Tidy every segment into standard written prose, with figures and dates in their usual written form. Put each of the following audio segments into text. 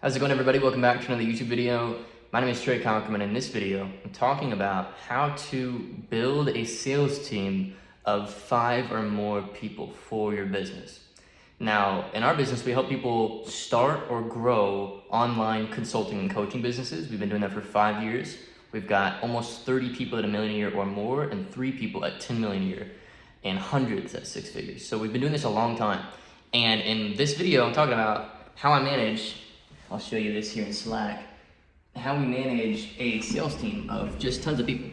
How's it going, everybody? Welcome back to another YouTube video. My name is Trey Conkerman. In this video, I'm talking about how to build a sales team of 5 or more people for your business. Now, in our business, we help people start or grow online consulting and coaching businesses. We've been doing that for 5 years. We've got almost 30 people at $1 million a year or more, and 3 people at $10 million a year, and hundreds at 6 figures. So we've been doing this a long time. And in this video, I'm talking about how I manage, I'll show you this here in Slack, how we manage a sales team of just tons of people.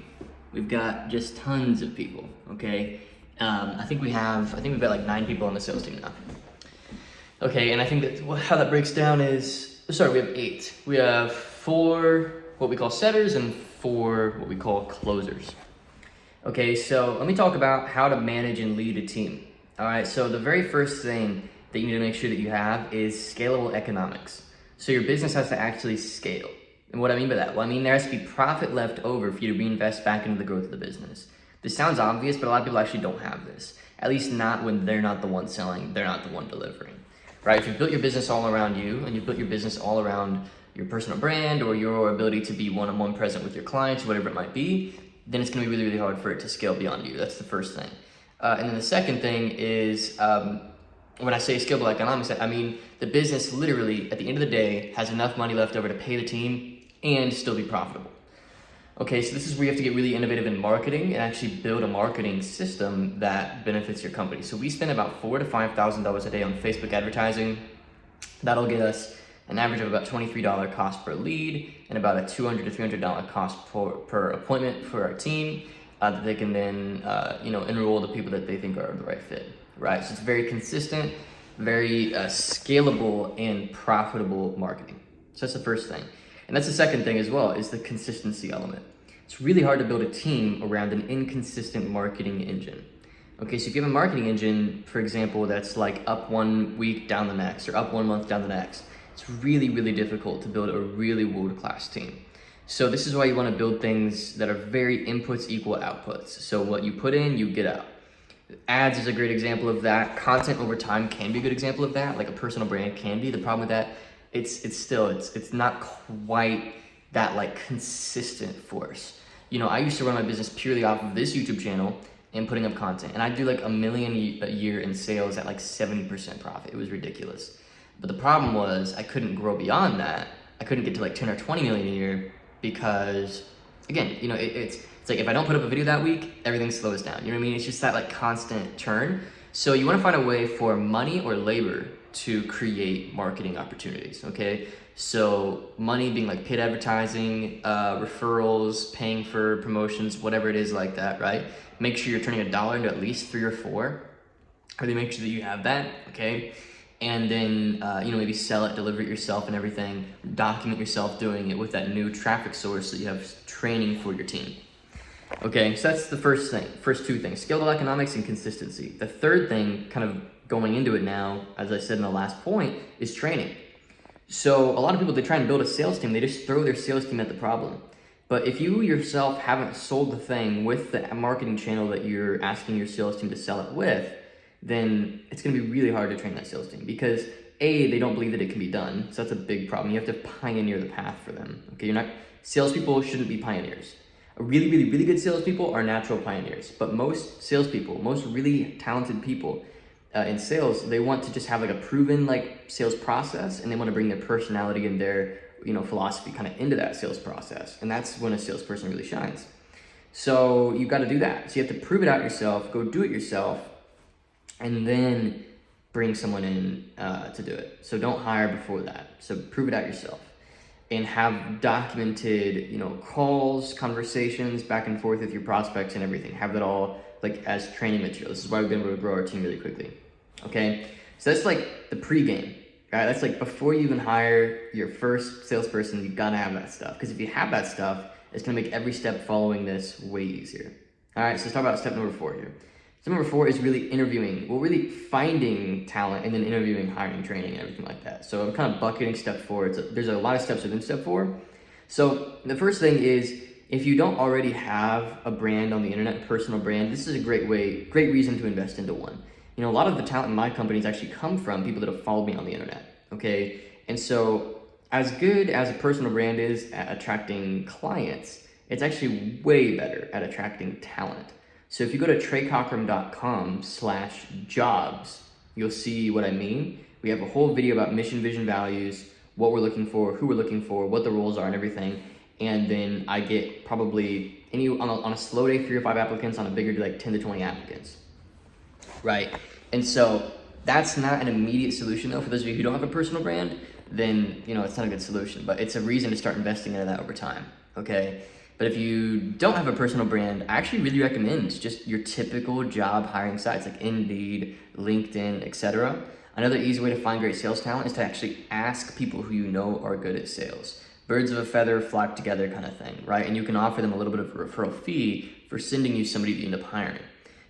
We've got just tons of people, okay? I think we've got like 9 people on the sales team now. Okay, and I think that how that breaks down is, we have 8. We have 4 what we call setters and 4 what we call closers. Okay, so let me talk about how to manage and lead a team. All right, so the very first thing that you need to make sure that you have is scalable economics. So your business has to actually scale. And what I mean by that? Well, I mean there has to be profit left over for you to reinvest back into the growth of the business. This sounds obvious, but a lot of people actually don't have this. At least not when they're not the one selling, they're not the one delivering. Right? If you've built your business all around you, and you've built your business all around your personal brand or your ability to be one-on-one present with your clients, whatever it might be, then it's going to be really, really hard for it to scale beyond you. That's the first thing. And then the second thing is, when I say scalable economics, I mean the business literally, at the end of the day, has enough money left over to pay the team and still be profitable. Okay, so this is where you have to get really innovative in marketing and actually build a marketing system that benefits your company. So we spend about $4,000 to $5,000 a day on Facebook advertising. That'll get us an average of about $23 cost per lead and about a $200 to $300 cost per appointment for our team that they can then enroll the people that they think are the right fit. Right, so it's very consistent, very scalable and profitable marketing. So that's the first thing. And that's the second thing as well, is the consistency element. It's really hard to build a team around an inconsistent marketing engine. Okay, so if you have a marketing engine, for example, that's like up 1 week down the next or up 1 month down the next, it's really, really difficult to build a really world-class team. So this is why you want to build things that are very inputs equal outputs. So what you put in, you get out. Ads is a great example of that. Content over time can be a good example of that, like a personal brand can be. The problem with that, it's not quite that like consistent force. You know, I used to run my business purely off of this YouTube channel and putting up content, and I do like $1 million a year in sales at like 70% profit. It was ridiculous. But the problem was I couldn't grow beyond that. I couldn't get to like 10 or 20 million a year because, again, you know, it's like if I don't put up a video that week, everything slows down. You know what I mean? It's just that like constant churn. So you want to find a way for money or labor to create marketing opportunities, okay? So money being like paid advertising, referrals, paying for promotions, whatever it is like that, right? Make sure you're turning $1 into at least 3 or 4. Really make sure that you have that, okay? And then, maybe sell it, deliver it yourself and everything. Document yourself doing it with that new traffic source so that you have training for your team. Okay, so that's the first thing, first 2 things, scalable economics and consistency. The third thing, kind of going into it now, as I said in the last point, is training. So a lot of people, they try and build a sales team, they just throw their sales team at the problem. But if you yourself haven't sold the thing with the marketing channel that you're asking your sales team to sell it with, then it's gonna be really hard to train that sales team because A, they don't believe that it can be done, so that's a big problem. You have to pioneer the path for them, okay? Salespeople shouldn't be pioneers. Really, really, really good salespeople are natural pioneers, but most salespeople, most really talented people in sales, they want to just have like a proven like sales process, and they want to bring their personality and their philosophy kind of into that sales process, and that's when a salesperson really shines. So you've got to do that. So you have to prove it out yourself, go do it yourself, and then bring someone in to do it. So don't hire before that. So prove it out yourself. And have documented, calls, conversations, back and forth with your prospects and everything. Have that all like as training material. This is why we've been able to grow our team really quickly. Okay, so that's like the pregame, right? That's like before you even hire your first salesperson, you gotta have that stuff. Because if you have that stuff, it's gonna make every step following this way easier. All right, so let's talk about step number 4 here. Step number 4 is really interviewing. Well, really finding talent and then interviewing, hiring, training, and everything like that. So I'm kind of bucketing step 4. There's a lot of steps within step 4. So the first thing is, if you don't already have a brand on the internet, a personal brand, this is a great reason to invest into one. A lot of the talent in my companies actually come from people that have followed me on the internet, okay? And so as good as a personal brand is at attracting clients, it's actually way better at attracting talent. So if you go to treycockram.com/jobs, you'll see what I mean. We have a whole video about mission, vision, values, what we're looking for, who we're looking for, what the roles are and everything. And then I get probably on a slow day, 3 or 5 applicants, on a bigger day, like 10 to 20 applicants, right? And so that's not an immediate solution though. For those of you who don't have a personal brand, then it's not a good solution, but it's a reason to start investing into that over time, okay? But if you don't have a personal brand, I actually really recommend just your typical job hiring sites like Indeed, LinkedIn, etc. Another easy way to find great sales talent is to actually ask people who you know are good at sales. Birds of a feather flock together kind of thing, right? And you can offer them a little bit of a referral fee for sending you somebody that you end up hiring.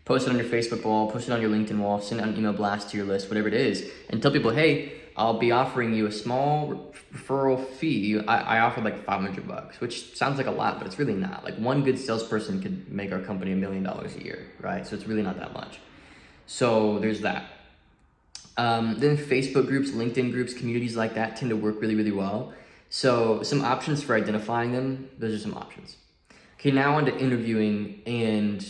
Post it on your Facebook wall, post it on your LinkedIn wall, send out an email blast to your list, whatever it is, and tell people, hey, I'll be offering you a small referral fee. I offer like $500, which sounds like a lot, but it's really not. Like one good salesperson could make our company $1 million a year, right? So it's really not that much. So there's that. Then Facebook groups, LinkedIn groups, communities like that tend to work really, really well. So some options for identifying them, those are some options. Okay, now on to interviewing and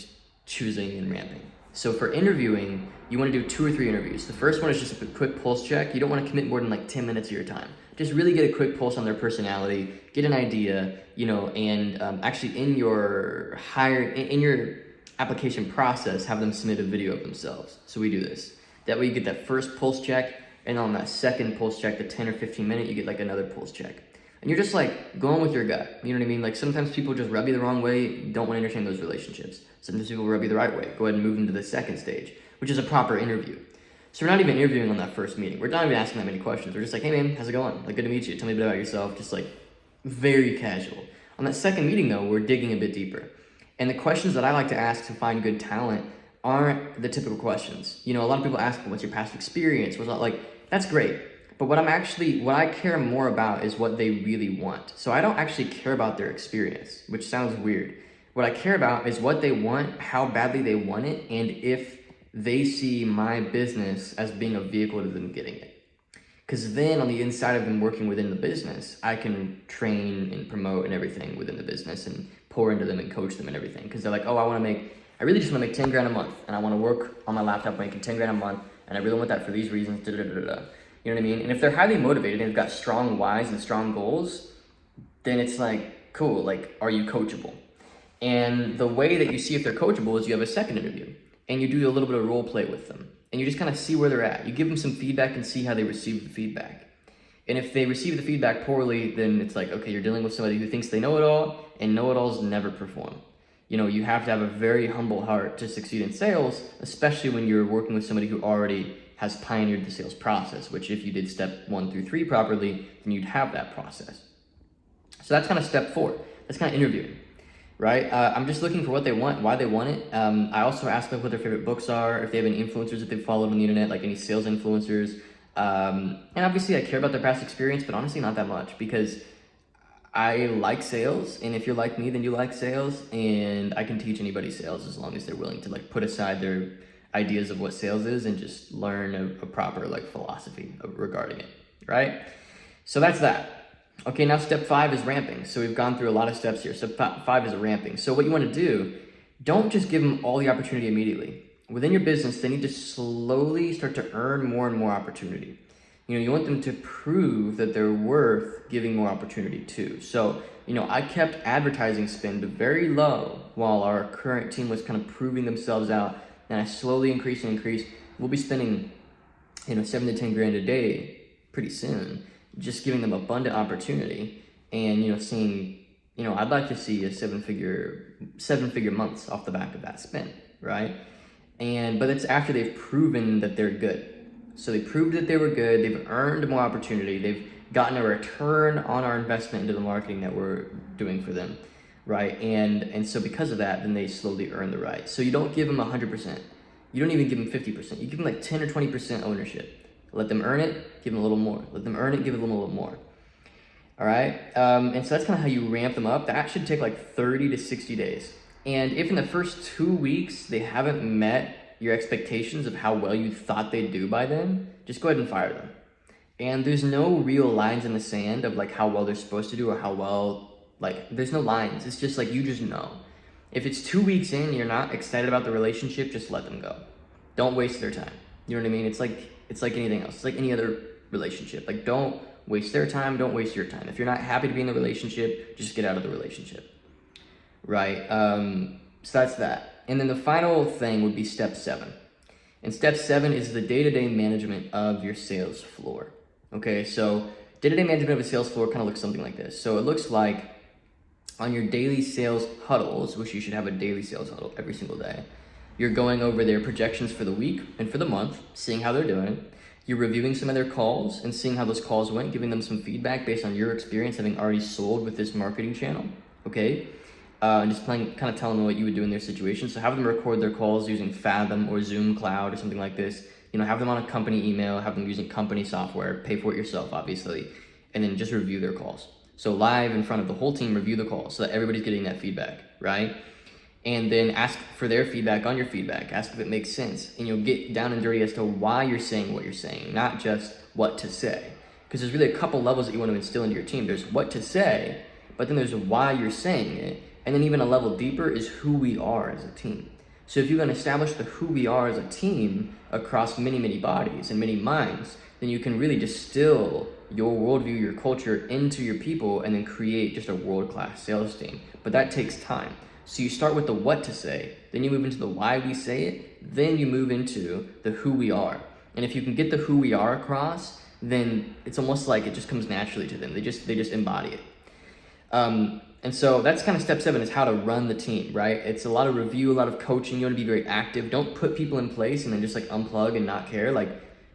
choosing and ramping. So for interviewing, you want to do 2 or 3 interviews. The first one is just a quick pulse check. You don't want to commit more than like 10 minutes of your time. Just really get a quick pulse on their personality, get an idea, and actually in your application process, have them submit a video of themselves. So we do this. That way you get that first pulse check, and on that second pulse check, the 10 or 15 minute, you get like another pulse check. And you're just like going with your gut. You know what I mean? Like sometimes people just rub you the wrong way. You don't want to entertain those relationships. Sometimes people rub you the right way. Go ahead and move them to the second stage, which is a proper interview. So we're not even interviewing on that first meeting. We're not even asking that many questions. We're just like, hey man, how's it going? Like, good to meet you. Tell me a bit about yourself. Just like very casual. On that second meeting though, we're digging a bit deeper. And the questions that I like to ask to find good talent aren't the typical questions. A lot of people ask, what's your past experience? What's like, that's great. But what I care more about is what they really want. So I don't actually care about their experience, which sounds weird. What I care about is what they want, how badly they want it, and if they see my business as being a vehicle to them getting it. Because then on the inside of them working within the business, I can train and promote and everything within the business and pour into them and coach them and everything. Because they're like, oh, I really just want to make 10 grand a month, and I want to work on my laptop making 10 grand a month, and I really want that for these reasons, You know what I mean? And if they're highly motivated and they've got strong whys and strong goals, then it's like, cool, like, are you coachable? And the way that you see if they're coachable is you have a second interview, and you do a little bit of role play with them, and you just kind of see where they're at. You give them some feedback and see how they receive the feedback. And if they receive the feedback poorly, then it's like, okay, you're dealing with somebody who thinks they know it all, and know-it-alls never perform. You have to have a very humble heart to succeed in sales, especially when you're working with somebody who already has pioneered the sales process, which if you did step 1 through 3 properly, then you'd have that process. So that's kind of step 4. That's kind of interviewing, right? I'm just looking for what they want, why they want it. I also ask them what their favorite books are, if they have any influencers that they've followed on the internet, like any sales influencers. And obviously I care about their past experience, but honestly not that much, because I like sales, and if you're like me, then you like sales, and I can teach anybody sales as long as they're willing to like put aside their ideas of what sales is and just learn a proper like philosophy regarding it, right? So that's that. Okay, now step 5 is ramping. So we've gone through a lot of steps here. Step 5 is ramping. So what you want to do, don't just give them all the opportunity immediately. Within your business, they need to slowly start to earn more and more opportunity. You want them to prove that they're worth giving more opportunity to. So, I kept advertising spend very low while our current team was kind of proving themselves out, and I slowly increased. We'll be spending, 7 to 10 grand a day pretty soon, just giving them abundant opportunity, and seeing, I'd like to see a seven figure months off the back of that spend, right? But it's after they've proven that they're good. So they proved that they were good, they've earned more opportunity, they've gotten a return on our investment into the marketing that we're doing for them, right? And so because of that, then they slowly earn the right. So you don't give them 100%. You don't even give them 50%. You give them like 10 or 20% ownership. Let them earn it, give them a little more. Let them earn it, give them a little more. All right? And so that's kind of how you ramp them up. That should take like 30 to 60 days. And if in the first 2 weeks they haven't met your expectations of how well you thought they'd do by then, just go ahead and fire them. And there's no real lines in the sand of like how well they're supposed to do or how well, like there's no lines. It's just like, you just know. If it's 2 weeks in, you're not excited about the relationship, just let them go. Don't waste their time. You know what I mean? It's like anything else. It's like any other relationship. Like, don't waste their time, don't waste your time. If you're not happy to be in the relationship, just get out of the relationship. Right? So that's that. And then the final thing would be step 7. And step 7 is the day-to-day management of your sales floor. Okay, so day-to-day management of a sales floor kind of looks something like this. So it looks like on your daily sales huddles, which you should have a daily sales huddle every single day, you're going over their projections for the week and for the month, seeing how they're doing. You're reviewing some of their calls and seeing how those calls went, giving them some feedback based on your experience having already sold with this marketing channel, okay? And just kind of telling them what you would do in their situation. So have them record their calls using Fathom or Zoom Cloud or something like this. You know, have them on a company email, have them using company software, pay for it yourself, obviously, and then just review their calls. So live in front of the whole team, review the calls so that everybody's getting that feedback, right? And then ask for their feedback on your feedback. Ask if it makes sense. And you'll get down and dirty as to why you're saying what you're saying, not just what to say. Because there's really a couple levels that you want to instill into your team. There's what to say, but then there's why you're saying it. And then even a level deeper is who we are as a team. So if you can establish the who we are as a team across many, many bodies and many minds, then you can really distill your worldview, your culture into your people and then create just a world-class sales team. But that takes time. So you start with the what to say, then you move into the why we say it, then you move into the who we are. And if you can get the who we are across, then it's almost like it just comes naturally to them. They just embody it. And so that's kind of step 7 is how to run the team, right? It's a lot of review, a lot of coaching. You want to be very active. Don't put people in place and then just like unplug and not care. Like,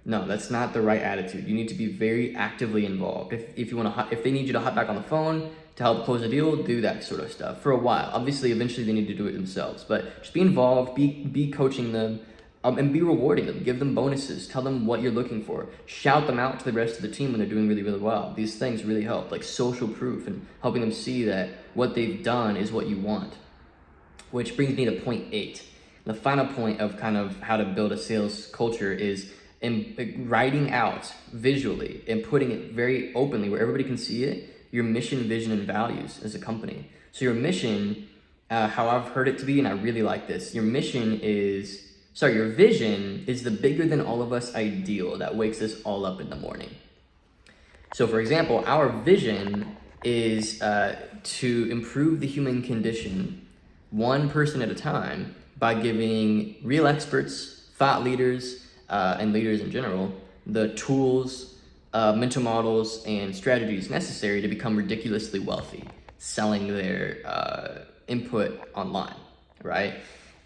no, that's not the right attitude. You need to be very actively involved. If you want to, if they need you to hop back on the phone to help close a deal, do that sort of stuff for a while. Obviously, eventually they need to do it themselves, but just be involved, be coaching them, and be rewarding them. Give them bonuses. Tell them what you're looking for. Shout them out to the rest of the team when they're doing really, really well. These things really help, like social proof and helping them see that what they've done is what you want. Which brings me to point 8. The final point of kind of how to build a sales culture is in writing out visually and putting it very openly where everybody can see it, your mission, vision, and values as a company. So your mission, how I've heard it to be, and I really like this, your vision is the bigger than all of us ideal that wakes us all up in the morning. So for example, our vision is to improve the human condition one person at a time by giving real experts, thought leaders, and leaders in general, the tools, mental models, and strategies necessary to become ridiculously wealthy, selling their input online, right?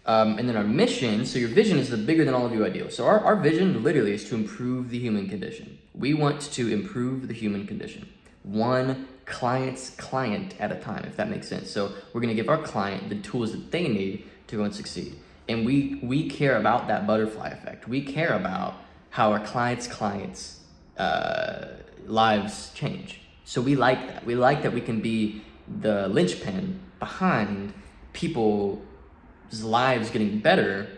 And then our mission, so your vision is the bigger than all of you ideal. So our vision literally is to improve the human condition. We want to improve the human condition, one client's client at a time, if that makes sense. So we're gonna give our client the tools that they need to go and succeed. And we care about that butterfly effect. We care about how our clients' lives change. So we like that. We like that we can be the linchpin behind people's lives getting better,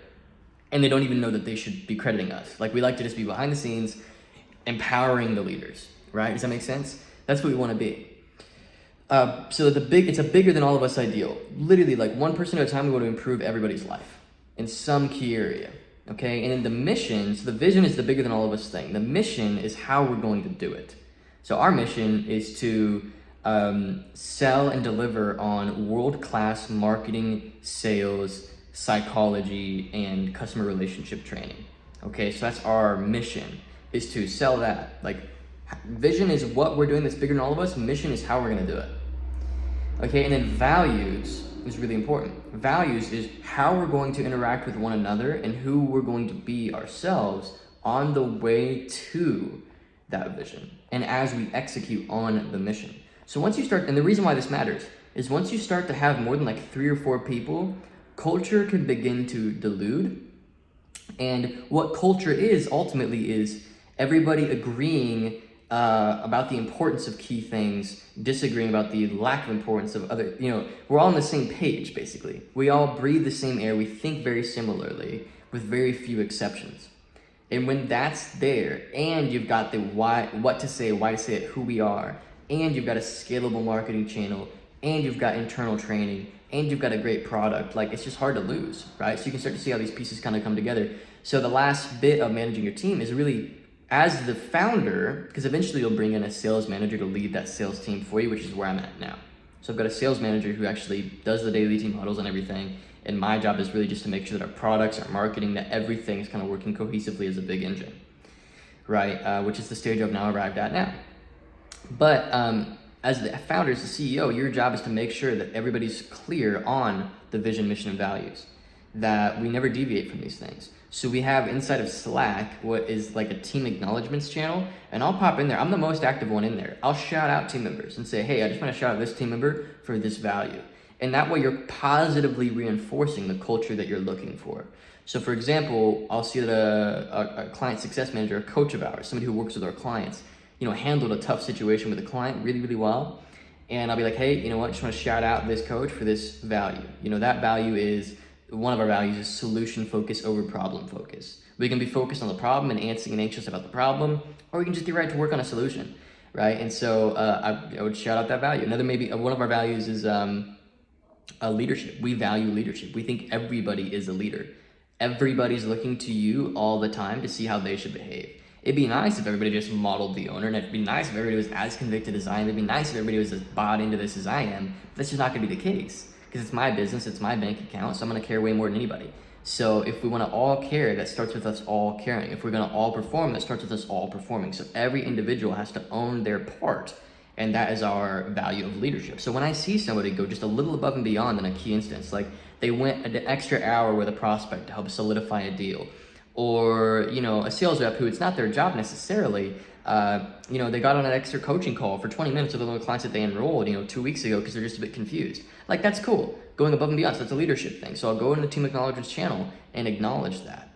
and they don't even know that they should be crediting us. Like, we like to just be behind the scenes, empowering the leaders, right? Does that make sense? That's what we want to be. So it's a bigger than all of us ideal. Literally, like one person at a time, we want to improve everybody's life in some key area, okay? And then the mission, so the vision is the bigger than all of us thing. The mission is how we're going to do it. So our mission is to sell and deliver on world-class marketing, sales, psychology, and customer relationship training. Okay, so that's our mission, is to sell that. Like, vision is what we're doing that's bigger than all of us. Mission is how we're gonna do it. Okay, and then values is really important. Values is how we're going to interact with one another and who we're going to be ourselves on the way to that vision and as we execute on the mission. So once you start, and the reason why this matters is once you start to have more than like 3 or 4 people, culture can begin to delude. And what culture is ultimately is everybody agreeing about the importance of key things, disagreeing about the lack of importance of other, we're all on the same page, basically. We all breathe the same air. We think very similarly with very few exceptions. And when that's there, and you've got the why, what to say, why to say it, who we are, and you've got a scalable marketing channel, and you've got internal training, and you've got a great product, like, it's just hard to lose, right? So you can start to see how these pieces kind of come together. So the last bit of managing your team is really, as the founder, because eventually you'll bring in a sales manager to lead that sales team for you, which is where I'm at now. So I've got a sales manager who actually does the daily team huddles and everything. And my job is really just to make sure that our products, our marketing, that everything is kind of working cohesively as a big engine, right? Which is the stage I've now arrived at now. But as the founder, as the CEO, your job is to make sure that everybody's clear on the vision, mission, and values, that we never deviate from these things. So we have inside of Slack what is like a team acknowledgements channel, and I'll pop in there. I'm the most active one in there. I'll shout out team members and say, hey, I just want to shout out this team member for this value. And that way you're positively reinforcing the culture that you're looking for. So for example, I'll see that a client success manager, a coach of ours, somebody who works with our clients, handled a tough situation with a client really, really well. And I'll be like, hey, you know what? I just want to shout out this coach for this value. That value is, one of our values is solution focus over problem focus. We can be focused on the problem and anxious about the problem, or we can just get right to work on a solution, right? And so I would shout out that value. Another, maybe one of our values is leadership. We value leadership. We think everybody is a leader. Everybody's looking to you all the time to see how they should behave. It'd be nice if everybody just modeled the owner, and it'd be nice if everybody was as convicted as I am. It'd be nice if everybody was as bought into this as I am. But that's just not gonna be the case, because it's my business, it's my bank account, so I'm gonna care way more than anybody. So if we wanna all care, that starts with us all caring. If we're gonna all perform, that starts with us all performing. So every individual has to own their part, and that is our value of leadership. So when I see somebody go just a little above and beyond in a key instance, like they went an extra hour with a prospect to help solidify a deal, or a sales rep who it's not their job necessarily, they got on an extra coaching call for 20 minutes with one of the clients that they enrolled 2 weeks ago because they're just a bit confused. Like, that's cool, going above and beyond. So it's a leadership thing. So I'll go into the team acknowledgements channel and acknowledge that.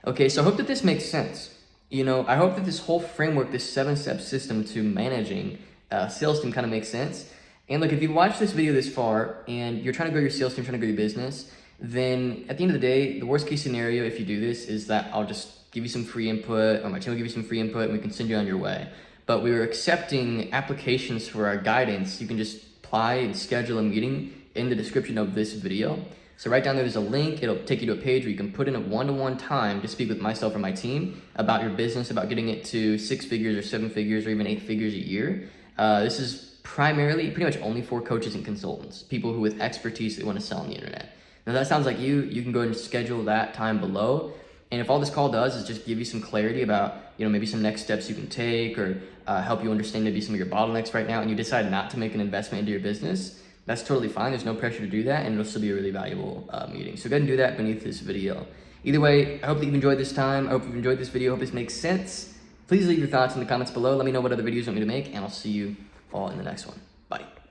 Okay, so I hope that this makes sense. I hope that this whole framework, this 7-step system to managing a sales team kind of makes sense. And look, if you've watched this video this far and you're trying to grow your sales team, trying to grow your business, then at the end of the day, the worst case scenario, if you do this, is that I'll just give you some free input, or my team will give you some free input, and we can send you on your way. But we were accepting applications for our guidance. You can just apply and schedule a meeting in the description of this video. So right down there's a link. It'll take you to a page where you can put in a one-to-one time to speak with myself or my team about your business, about getting it to 6 figures or 7 figures or even 8 figures a year. This is primarily, pretty much only for coaches and consultants, people who with expertise that want to sell on the internet. Now that sounds like you can go ahead and schedule that time below. And if all this call does is just give you some clarity about, maybe some next steps you can take, or help you understand maybe some of your bottlenecks right now, and you decide not to make an investment into your business, that's totally fine. There's no pressure to do that, and it'll still be a really valuable meeting. So go ahead and do that beneath this video. Either way, I hope that you've enjoyed this time. I hope you've enjoyed this video. I hope this makes sense. Please leave your thoughts in the comments below. Let me know what other videos you want me to make, and I'll see you all in the next one. Bye.